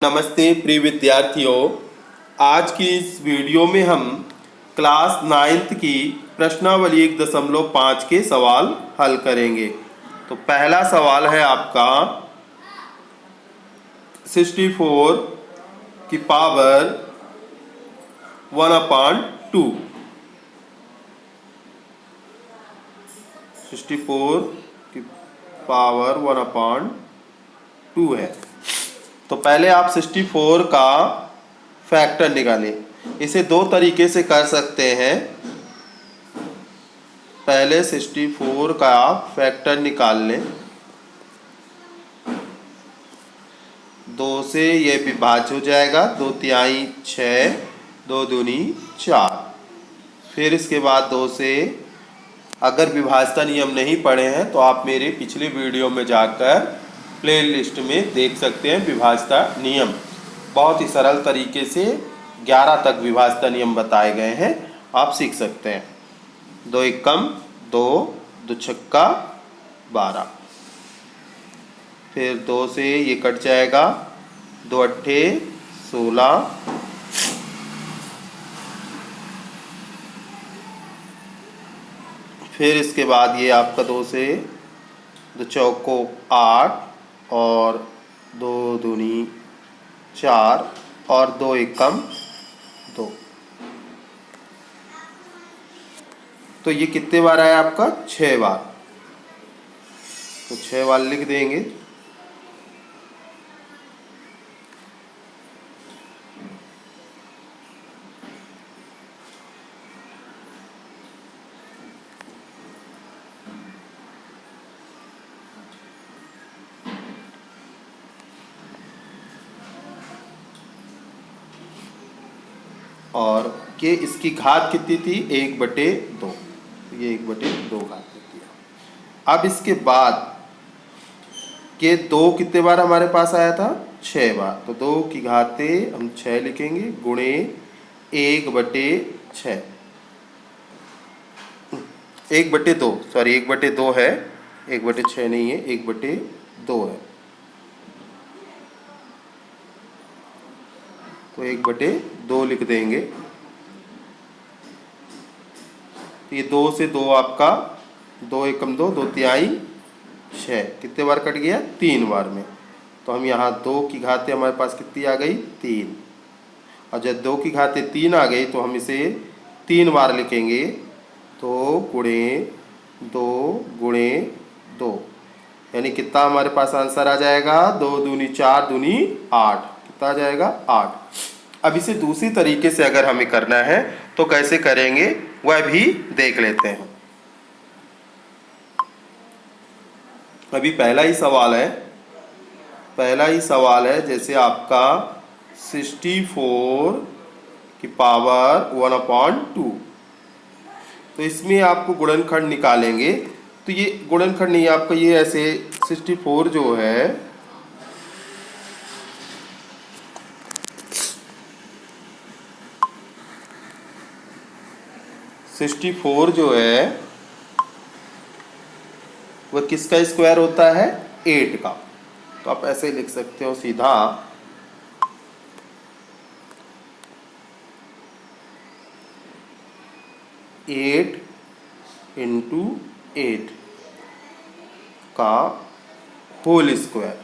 नमस्ते प्रिय विद्यार्थियों। आज की इस वीडियो में हम क्लास 9th की प्रश्नावली 1.5 के सवाल हल करेंगे। तो पहला सवाल है आपका 64 की पावर 1/2। 64 की पावर 1/2 है। तो पहले आप 64 का फैक्टर निकालें। इसे दो तरीके से कर सकते हैं। पहले 64 का आप फैक्टर निकाल लें। 2 से ये विभाज्य हो जाएगा, 2 तिहाई 6, 2 दूनी 4। फिर इसके बाद 2 से, अगर विभाज्यता नियम नहीं पढ़े हैं तो आप मेरे पिछले वीडियो में जाकर प्लेलिस्ट में देख सकते हैं। विभाज्यता नियम बहुत ही सरल तरीके से 11 तक विभाज्यता नियम बताए गए हैं, आप सीख सकते हैं। 2 एकम 2, 2 छक्का 12। फिर 2 से ये कट जाएगा, 2 अट्ठे 16, फिर इसके बाद ये आपका 2 से 2 चौको 8 और 2 दूनी 4 और 2 एकम 2। तो ये कितने बार आया आपका? 6 बार। तो 6 बार लिख देंगे। और ये इसकी घात कितनी थी? 1/2। ये 1/2 घात होती है। अब इसके बाद के 2 कितने बार हमारे पास आया था? 6 बार। तो 2 की घाते हम 6 लिखेंगे गुणे 1/6। 1/2, सॉरी 1/2 है, 1/6 नहीं है, 1/2 है। तो 1/2 लिख देंगे। ये 2 से 2 आपका 2 एकम 2, 2 तिहाई 6, कितने बार कट गया? 3 बार में। तो हम यहाँ 2 की घाते हमारे पास कितनी आ गई? 3। और जब 2 की घाते 3 आ गई तो हम इसे 3 बार लिखेंगे। तो गुणे 2 गुणे 2, यानी कितना हमारे पास आंसर आ जाएगा? 2 दूनी 4 दूनी 8। कितना आ जाएगा? 8। अब इसे दूसरी तरीके से अगर हमें करना है तो कैसे करेंगे वह भी देख लेते हैं। अभी पहला ही सवाल है जैसे आपका 64 की पावर 1/2। तो इसमें आपको गुणनखंड निकालेंगे। तो ये गुणनखंड नहीं, आपका ये ऐसे 64 जो है, वह किसका स्क्वायर होता है? 8 का। तो आप ऐसे लिख सकते हो सीधा 8 × 8 का whole square.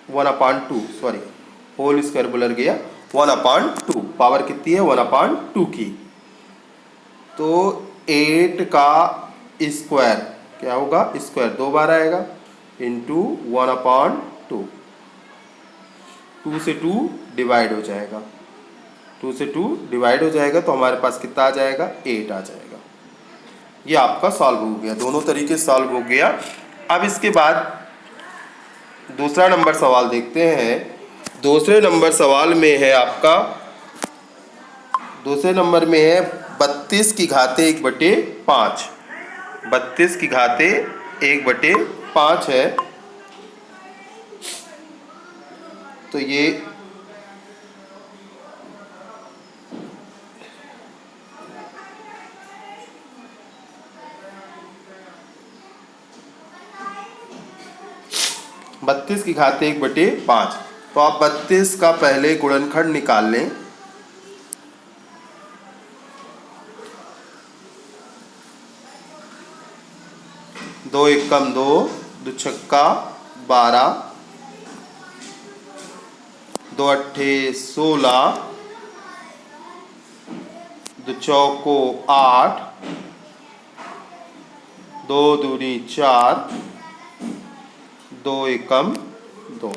1/2, sorry whole square बोल गया, 1/2। पावर कितनी है? 1/2 की। तो 8 का स्क्वायर क्या होगा? स्क्वायर 2 बार आएगा, इंटू 1/2। 2 से 2 डिवाइड हो जाएगा, 2 से 2 डिवाइड हो जाएगा तो हमारे पास कितना आ जाएगा? 8 आ जाएगा। ये आपका सॉल्व हो गया, दोनों तरीके सॉल्व हो गया। अब इसके बाद दूसरा नंबर सवाल देखते हैं। दूसरे नंबर सवाल में है आपका, दूसरे नंबर में है 32 की घाते 1/5। 32 की घाते 1/5 है। तो ये 32 की घात 1/5। तो आप 32 का पहले गुणनखंड निकाल लें। दो एकम 2, दो छक्का 12, दो अट्ठे 16, दो चौको 8, दो दूनी 4, दो एकम 2।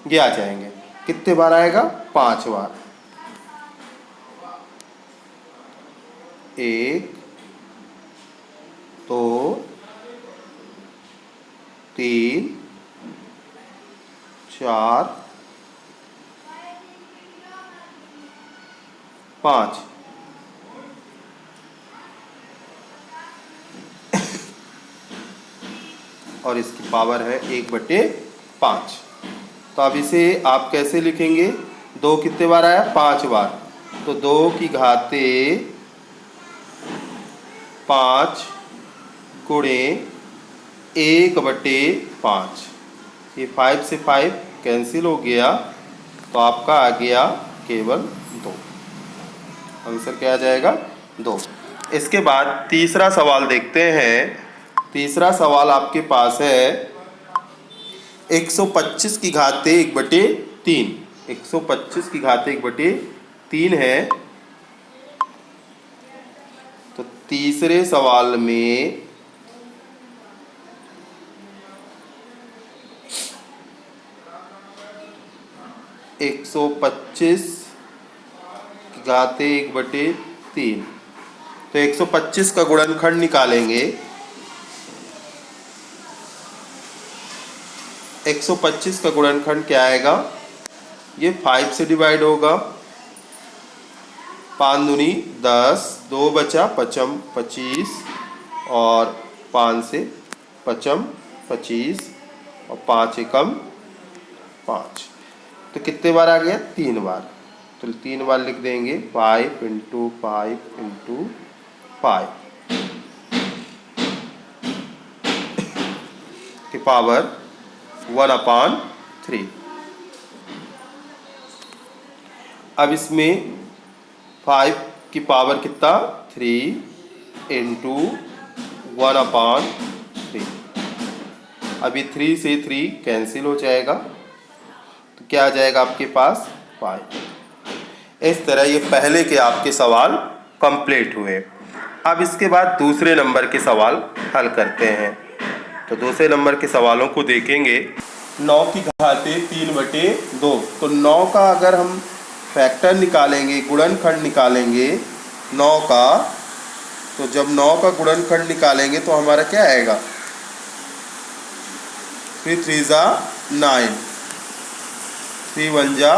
ये आ जाएंगे। कितने बार आएगा? 5 बार। 1 2 3 4 5। और इसकी पावर है 1/5। तो अब इसे आप कैसे लिखेंगे? 2 कितने बार आया? 5 बार। तो 2 की घाते 5 गुणे 1/5। ये 5 से 5 कैंसिल हो गया, तो आपका आ गया केवल 2। आंसर क्या आ जाएगा? 2। इसके बाद तीसरा सवाल देखते हैं। तीसरा सवाल आपके पास है 125 की घाते 1/3। 125 की घाते 1/3 है। तो तीसरे सवाल में 125 की घाते 1/3। तो 125 का गुणनखंड निकालेंगे। 125 का गुणनखंड क्या आएगा? ये 5 से डिवाइड होगा। 5 दूनी 10, 2 बचा 5 25, और 5 से 5 25, और 5 एकम 5। तो कितने बार आ गया? 3 बार। तो 3 बार लिख देंगे। 5 × 5 × 5 की पावर 1/3। अब इसमें 5 की पावर कितना? 3 × 1/3। अभी 3 से 3 कैंसिल हो जाएगा, तो क्या आ जाएगा आपके पास? 5। इस तरह ये पहले के आपके सवाल कंप्लीट हुए। अब इसके बाद दूसरे नंबर के सवाल हल करते हैं। तो दूसरे नंबर के सवालों को देखेंगे। 9 की घाते 3/2। तो 9 का अगर हम फैक्टर निकालेंगे, गुणनखंड निकालेंगे 9 का, तो जब 9 का गुणनखंड निकालेंगे तो हमारा क्या आएगा? 3 3 जा 9, 3 1 जा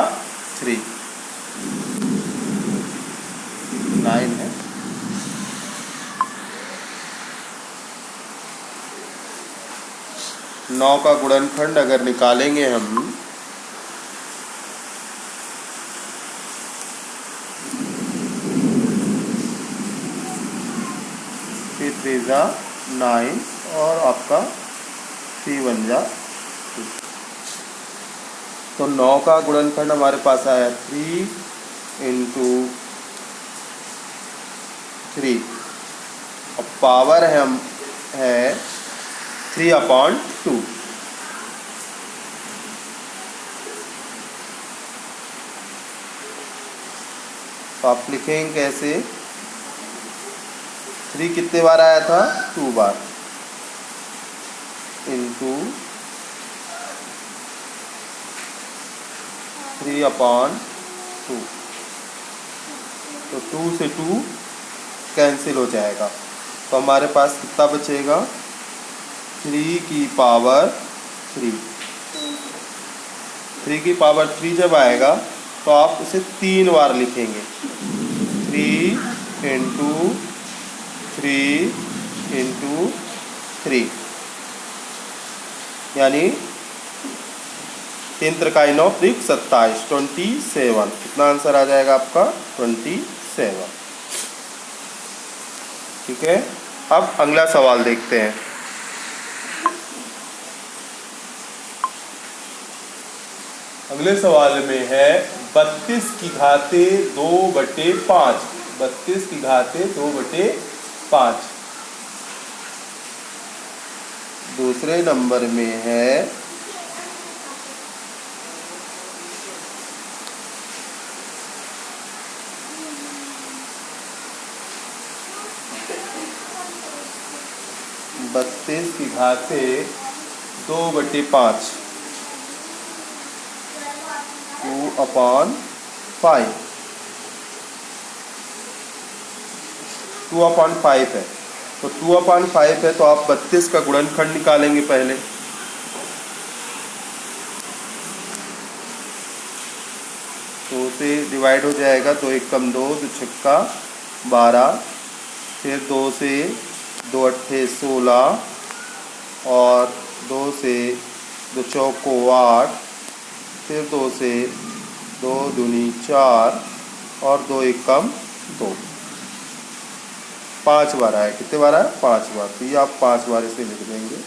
3, 9 है। नौ का गुणनखंड अगर निकालेंगे हम, फिर 3 जा 9, और आपका 3 1 जा 2। तो 9 का गुणनखंड हमारे पास आया 3 × 3, और पावर है 3/2। तो आप लिखेंगे कैसे? 3 कितने बार आया था? 2 बार। इंटू 3/2। तो 2 से 2 कैंसिल हो जाएगा, तो हमारे पास कितना बचेगा? 3 की पावर 3। 3 की पावर 3 जब आएगा तो आप उसे 3 बार लिखेंगे। 3 × 3 × 3, यानी 3 त्रिकाई 9 त्रिक 27, 27। कितना आंसर आ जाएगा आपका? 27। ठीक है। अब अगला सवाल देखते हैं। अगले सवाल में है 32 की घाते 2/5। 32 की घाते 2/5। दूसरे नंबर में है 32 की घाते 2/5 2/5 2/5 है। तो 2/5 है तो आप 32 का गुणनखंड निकालेंगे पहले। तो से डिवाइड हो जाएगा, 2 एकम 2, 2 छक्का 12, फिर 2 से 2 अट्ठे 16 और 2 से 2 चौको 8, फिर 2 से 2 दूनी 4 और 2 एकम 2। 5 बार आया। कितने बार आया? 5 बार। तो ये आप 5 बार इसे लिख देंगे।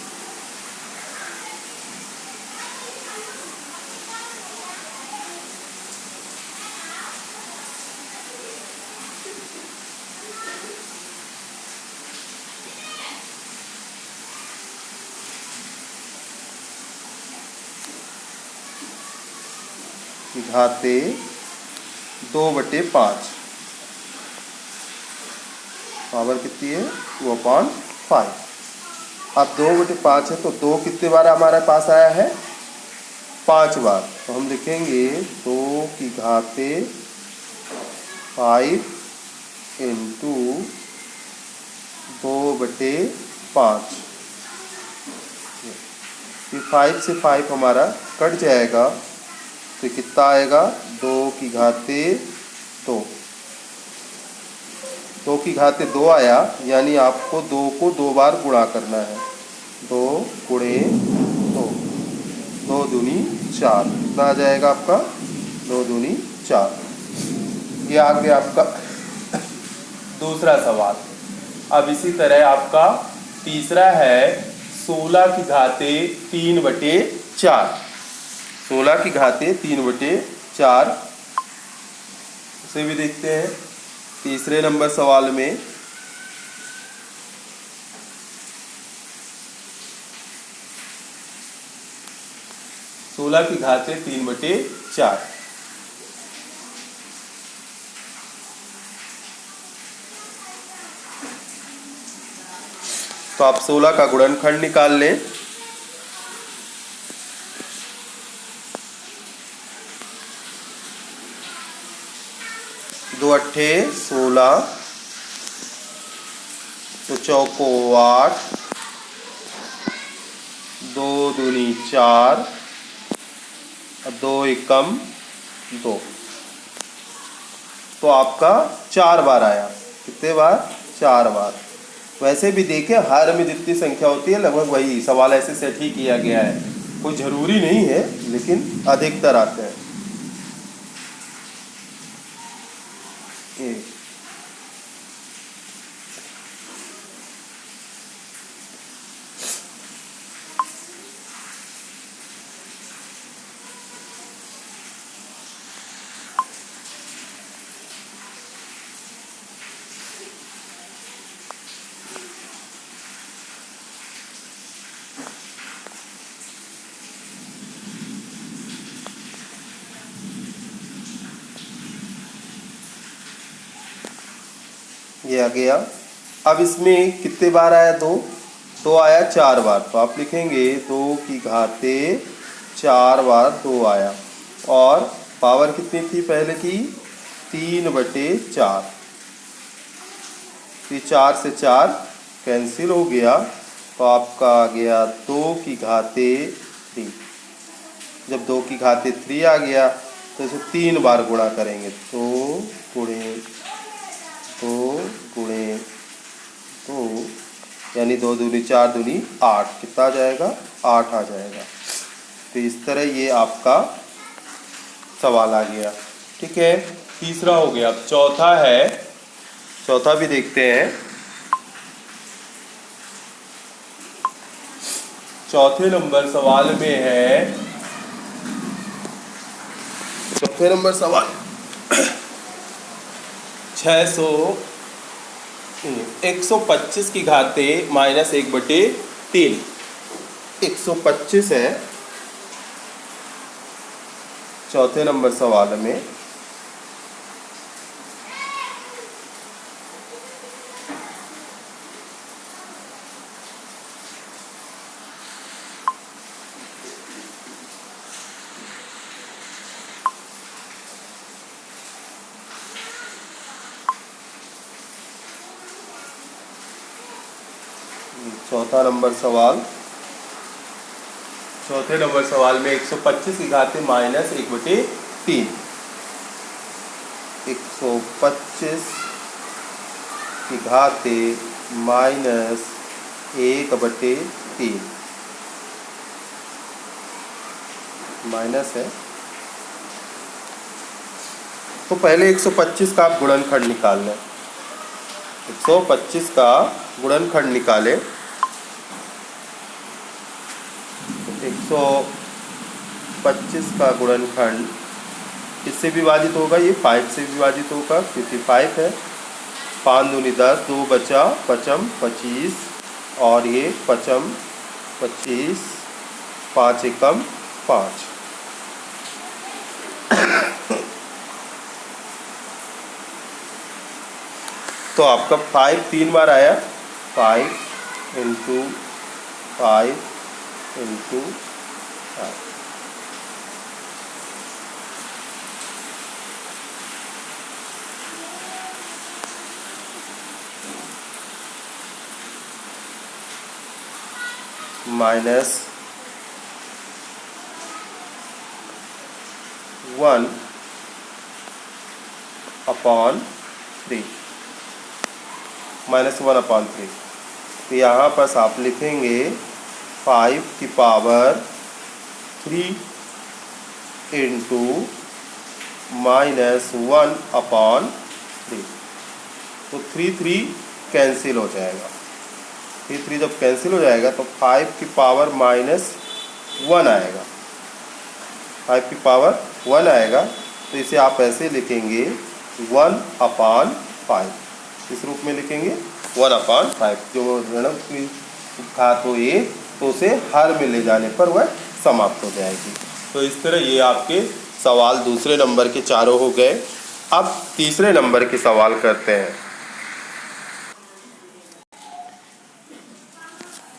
घाते 2/5 पावर कितनी है? 2/5। अब 2/5 है तो 2 कितने बार हमारे पास आया है? 5 बार। तो हम लिखेंगे 2 की घाते 5 इंटू 2/5। ये 5 से 5 हमारा कट जाएगा तो कितना आएगा? 2 की घाते 2। 2 की घाते 2 आया, यानी आपको 2 को 2 बार गुणा करना है। 2 गुणे 2, 2 दूनी 4। कितना आ जाएगा आपका? 2 दूनी 4। ये आ गया आपका दूसरा सवाल। अब इसी तरह आपका तीसरा है 16 की घाते 3/4। 16 की घाते 3/4 उसे भी देखते हैं तीसरे नंबर सवाल में। सोलह की घाते 3/4। तो आप 16 का गुणनखंड निकाल लें। दो अट्ठे 16, तो चौको 8, 2 दूनी 4 और 2 एकम 2। तो आपका 4 बार आया। कितने बार? 4 बार। वैसे भी देखें हर में जितनी संख्या होती है लगभग वही सवाल ऐसे सेट ही किया गया है, कोई ज़रूरी नहीं है, लेकिन अधिकतर आते हैं। ये आ गया। अब इसमें कितने बार आया? 2। तो आया 4 बार। तो आप लिखेंगे 2 की घाते 4 बार 2 आया। और पावर कितनी थी पहले की? 3/4। तो 4 से 4 कैंसिल हो गया, तो आपका आ गया 2 की घाते 3। जब 2 की घाते 3 आ गया तो इसे 3 बार गुणा करेंगे। 2 गुणे 2 गुणे 2, यानी 2 दूनी 4 दूनी 8। कितना आ जाएगा? 8 आ जाएगा। तो इस तरह ये आपका सवाल आ गया। ठीक है, तीसरा हो गया। अब चौथा है, चौथा भी देखते हैं। चौथे नंबर सवाल में है चौथे नंबर सवाल 600 125 की घाते -1/3 125 है चौथे नंबर सवाल में। चौथा नंबर सवाल, चौथे नंबर सवाल में 125 की घाते -1/3 125 की घाते -1/3 माइनस है। तो पहले 125 का आप गुणनखंड निकाल लें। 125 का गुणनखंड निकालें। 125 का गुणनखंड किससे विभाजित होगा? ये 5 से विभाजित होगा क्योंकि 5 है। 5 दूनी 10, 2 बचा, पचम 25 और ये पचम 25, 5 एकम 5। तो आपका 5 3 बार आया, 5 × 5 × 5। -1/3 -1/3। तो यहाँ पर आप लिखेंगे 5 की पावर 3 × -1/3। तो 3 कैंसिल हो जाएगा। 3 जब कैंसिल हो जाएगा तो 5 की पावर -1 आएगा। 5 की पावर 1 आएगा। तो इसे आप ऐसे लिखेंगे 1/5। इस रूप में लिखेंगे 1/5। जो ऋण की घात हो ये, तो उसे हर में ले जाने पर वह समाप्त हो जाएगी। तो इस तरह ये आपके सवाल दूसरे नंबर के चारों हो गए। अब तीसरे नंबर के सवाल करते हैं।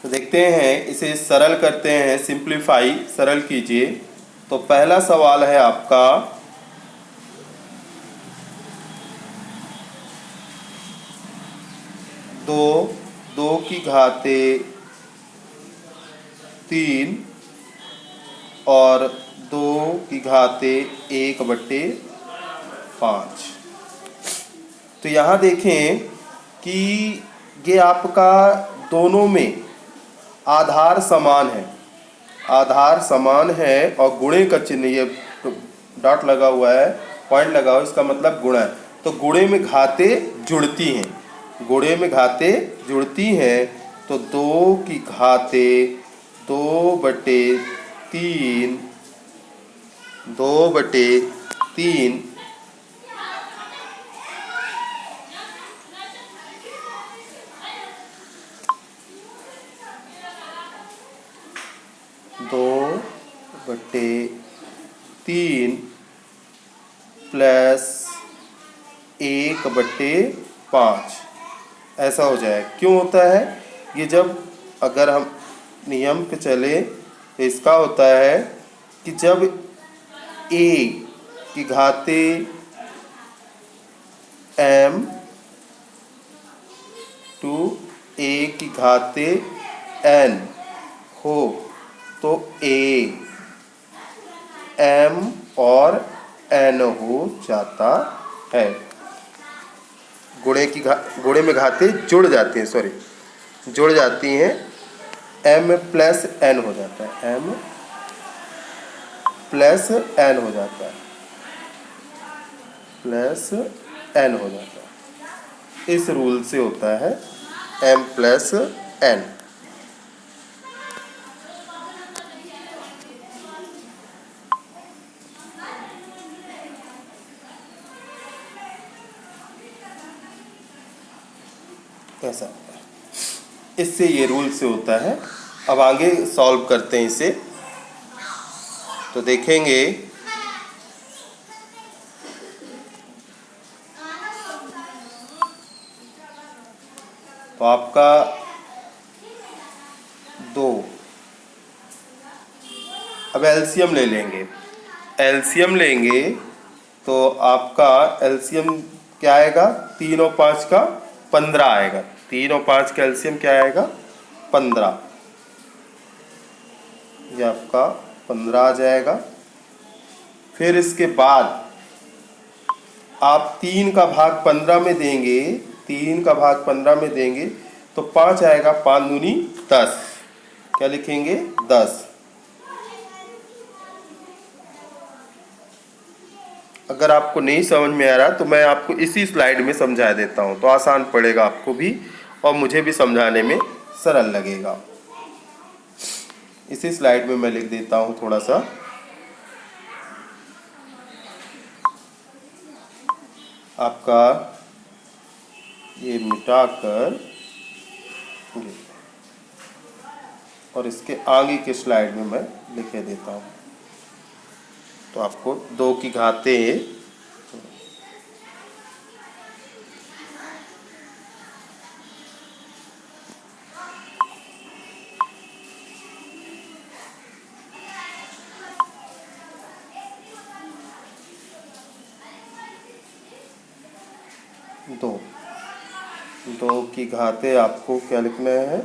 तो देखते हैं, इसे सरल करते हैं, सिंप्लीफाई सरल कीजिए। तो पहला सवाल है आपका 2 की घाते 3 और 2 की घाते 1/5। तो यहाँ देखें कि ये आपका दोनों में आधार समान है। आधार समान है और गुणे का चिन्ह, ये डॉट लगा हुआ है, पॉइंट लगा हुआ है, इसका मतलब गुणा है। तो गुणे में घाते जुड़ती हैं। गुणे में घाते जुड़ती हैं। तो 2 की घाते 2/3 2/3 2/3 प्लस 1/5 ऐसा हो जाए। क्यों होता है ये? जब अगर हम नियम पे चले तो इसका होता है कि जब a की घाते m टू a की घाते n हो तो a m और n हो जाता है। गुणे में घाते जुड़ जाती हैं, सॉरी जुड़ जाती हैं। m प्लस n हो जाता है, m प्लस n हो जाता है, प्लस n हो जाता है। इस रूल से होता है m प्लस n। कैसा, इससे ये रूल से होता है। अब आगे सॉल्व करते हैं इसे। तो देखेंगे तो आपका 2, अब एलसीएम ले लेंगे। एलसीएम लेंगे तो आपका एलसीएम क्या आएगा, 3 और 5 का 15 आएगा। 3 और 5 का एलसीएम क्या आएगा, 15। ये आपका 15 आ जाएगा। फिर इसके बाद आप 3 का भाग 15 में देंगे, 3 का भाग 15 में देंगे तो 5 आएगा। 5 दूनी 10, क्या लिखेंगे, 10। अगर आपको नहीं समझ में आ रहा तो मैं आपको इसी स्लाइड में समझा देता हूँ, तो आसान पड़ेगा आपको भी और मुझे भी समझाने में सरल लगेगा। इसी स्लाइड में मैं लिख देता हूँ थोड़ा सा। आपका ये मिटाकर और इसके आगे के स्लाइड में मैं लिख देता हूँ। तो आपको 2 की घाते 2 की घाते आपको क्या लिखना है,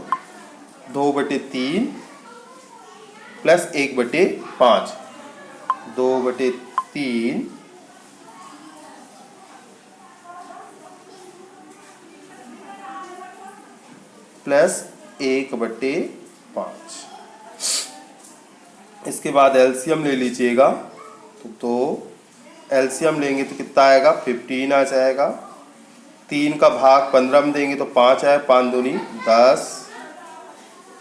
2/3 प्लस 1/5। 2/3 प्लस 1/5। इसके बाद एलसीएम ले लीजिएगा। तो एलसीएम लेंगे तो कितना आएगा, 15 आ जाएगा। 3 का भाग 15 में देंगे तो 5 आए, 5 दूनी 10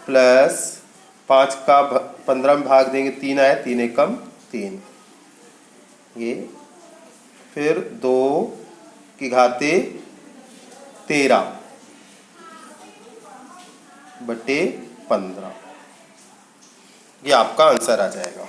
प्लस 5 का 15 में भाग देंगे 3 आए, 3 एकम 3। ये फिर 2 की घाते 13/15। ये आपका आंसर आ जाएगा।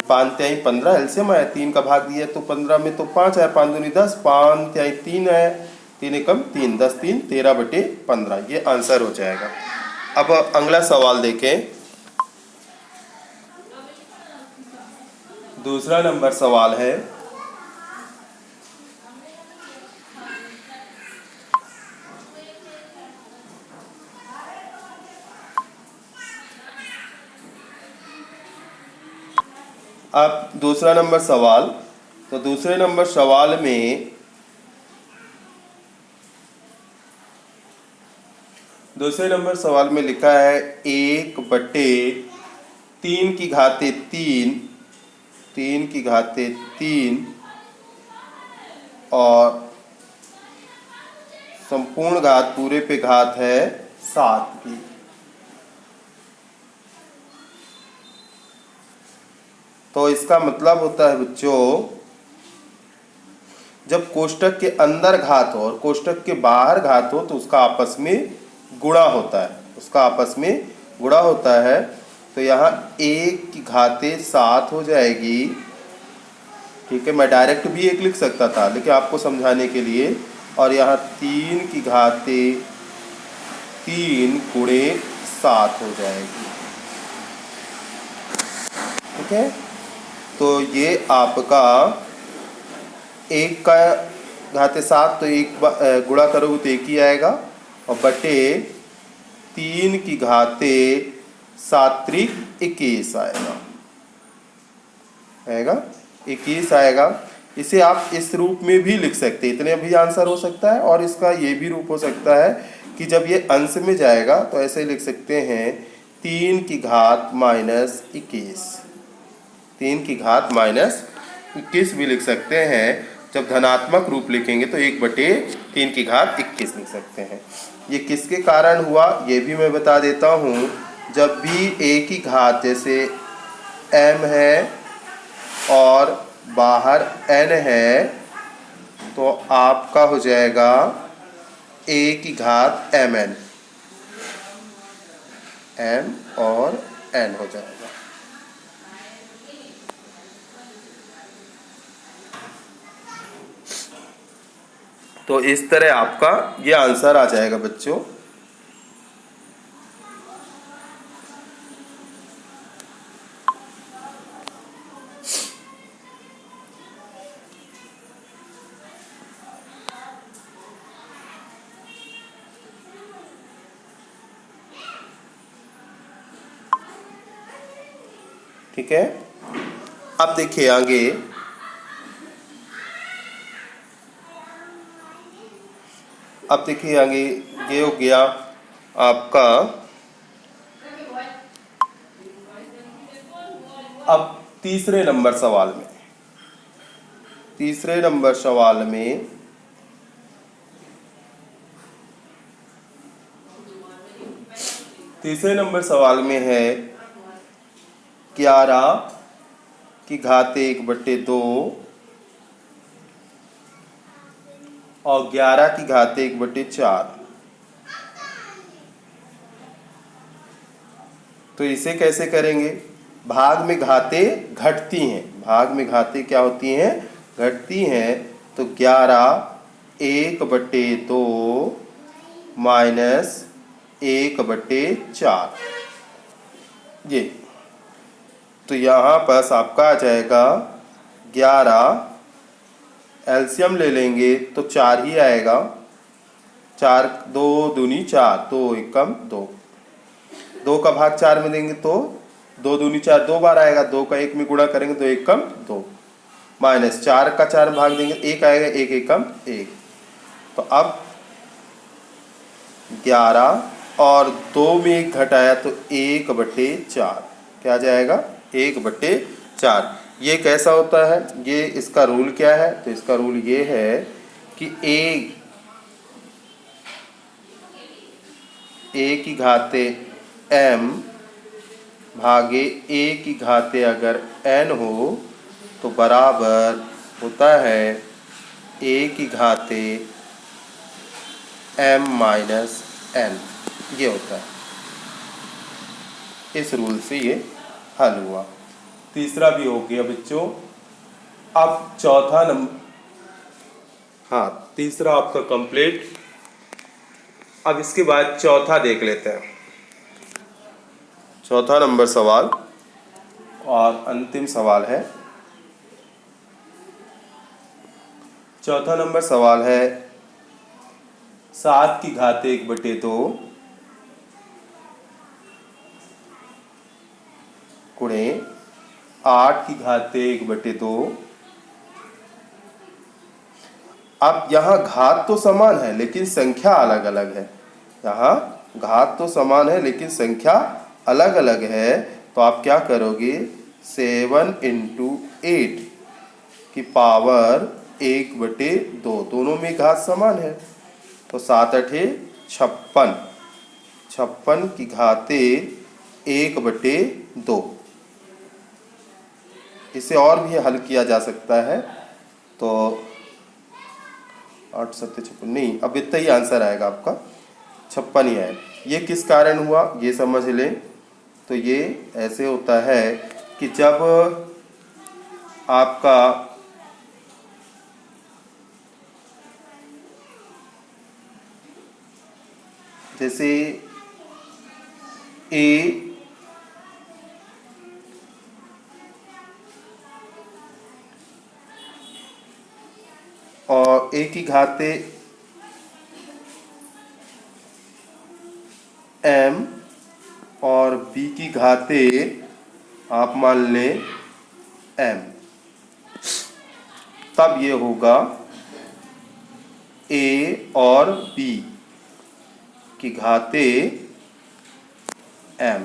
5 तिहाई 15 एलसीएम आया, 3 का भाग दिया तो 15 में तो 5 आया, 5 दूनी 10, 5 तिहाई 3 है, 3 एकम 3, 10 3 13/15। ये आंसर हो जाएगा। अब अगला सवाल देखें। दूसरा नंबर सवाल है, अब दूसरा नंबर सवाल। तो दूसरे नंबर सवाल में लिखा है 1/3 की घाते 3, 3 की घाते 3 और संपूर्ण घात पूरे पे घात है 7 की। तो इसका मतलब होता है बच्चों, जब कोष्टक के अंदर घात हो और कोष्टक के बाहर घात हो तो उसका आपस में गुणा होता है, उसका आपस में गुणा होता है। तो यहाँ 1 की घाते 7 हो जाएगी। ठीक है, मैं डायरेक्ट भी 1 लिख सकता था लेकिन आपको समझाने के लिए। और यहाँ 3 की घाते 3 गुणे 7 हो जाएगी। ठीक है, तो ये आपका 1 का घाते 7 तो 1 गुणा करोगे तो 1 ही आएगा और बटे 3 की घाते 7 त्रिक 21 आएगा 21 आएगा। इसे आप इस रूप में भी लिख सकते हैं, इतने भी आंसर हो सकता है। और इसका ये भी रूप हो सकता है कि जब ये अंश में जाएगा तो ऐसे लिख सकते हैं 3 की घात -21, 3 की घात -21 भी लिख सकते हैं। जब धनात्मक रूप लिखेंगे तो 1/3 की घात 21 लिख सकते हैं। ये किसके कारण हुआ ये भी मैं बता देता हूँ। जब भी a की घात जैसे m है और बाहर n है तो आपका हो जाएगा a की घात mn, m और n हो जाएगा। तो इस तरह आपका ये आंसर आ जाएगा बच्चों। ठीक है, अब देखिए आगे। अब देखिए आगे, ये हो गया आपका। अब तीसरे नंबर सवाल में, तीसरे नंबर सवाल में है 11 की घात 1/2 और 11 की घात 1/4। तो इसे कैसे करेंगे? भाग में घातें घटती हैं, भाग में घातें क्या होती हैं? घटती हैं। तो 11 1/2 माइनस 1/4, ये। तो यहाँ पर आपका आ जाएगा 11, एलसीएम ले लेंगे तो 4 ही आएगा। 4 2 दूनी 4, 2 एकम 2, 2 का भाग 4 में देंगे तो 2 दूनी 4 2 बार आएगा। 2 का 1 में गुणा करेंगे तो 1 कम 2, माइनस 4 का 4 भाग देंगे 1 आएगा, 1 एकम 1। तो अब 11 और 2 में 1 घटाया तो 1/4, क्या जाएगा? 1/4। ये कैसा होता है? ये इसका रूल क्या है? तो इसका रूल ये है कि a की घाते m भागे a की घाते अगर n हो तो बराबर होता है a की घाते m माइनस n, ये होता है। इस रूल से ये हल हुआ। तीसरा भी हो गया बच्चों। अब चौथा नंबर, हाँ तीसरा आपका कंप्लीट। अब इसके बाद चौथा देख लेते हैं, चौथा नंबर सवाल और अंतिम सवाल है। चौथा नंबर सवाल है 7 की घात 1/2 गुणे 8 की घात 1/2। अब यहाँ घात तो समान है लेकिन संख्या अलग अलग है। यहाँ घात तो समान है लेकिन संख्या अलग अलग है। तो आप क्या करोगे? 7 × 8 की पावर 1/2, दोनों में घात समान है। तो 7 8 56, 56 की घाते 1/2। इसे और भी हल किया जा सकता है। तो 8 7 56 नहीं, अब इतना ही आंसर आएगा आपका, 56 ही आएगा। ये किस कारण हुआ ये समझ लें। तो ये ऐसे होता है कि जब आपका जैसे a और a की घाते m और b की घाते आप मान लें m, तब ये होगा a और b की घाते m।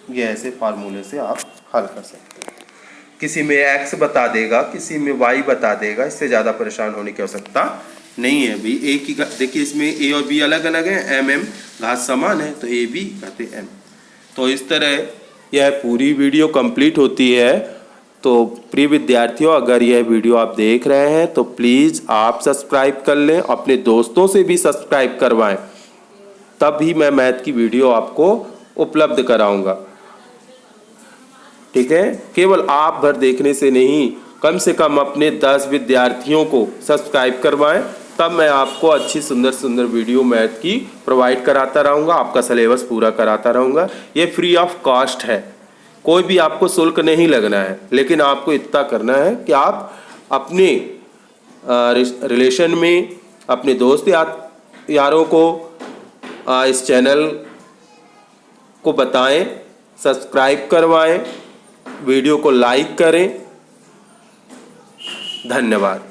ये ऐसे फार्मूले से आप हल कर सकते हैं। किसी में x बता देगा, किसी में y बता देगा, इससे ज़्यादा परेशान होने की आवश्यकता नहीं है। अभी a की देखिए, इसमें a और b अलग अलग है, m घात समान है तो a b घाते m। तो इस तरह यह पूरी वीडियो कंप्लीट होती है। तो प्रिय विद्यार्थियों, अगर यह वीडियो आप देख रहे हैं तो प्लीज़ आप सब्सक्राइब कर लें, अपने दोस्तों से भी सब्सक्राइब करवाएं, तभी मैं मैथ की वीडियो आपको उपलब्ध कराऊंगा। ठीक है, केवल आप भर देखने से नहीं, कम से कम अपने 10 विद्यार्थियों को सब्सक्राइब करवाएं, तब मैं आपको अच्छी सुंदर सुंदर वीडियो मैथ की प्रोवाइड कराता रहूँगा, आपका सिलेबस पूरा कराता रहूँगा। ये फ्री ऑफ कॉस्ट है, कोई भी आपको शुल्क नहीं लगना है, लेकिन आपको इतना करना है कि आप अपने रिलेशन में अपने दोस्त यारों को इस चैनल को बताएं, सब्सक्राइब करवाएं, वीडियो को लाइक करें। धन्यवाद।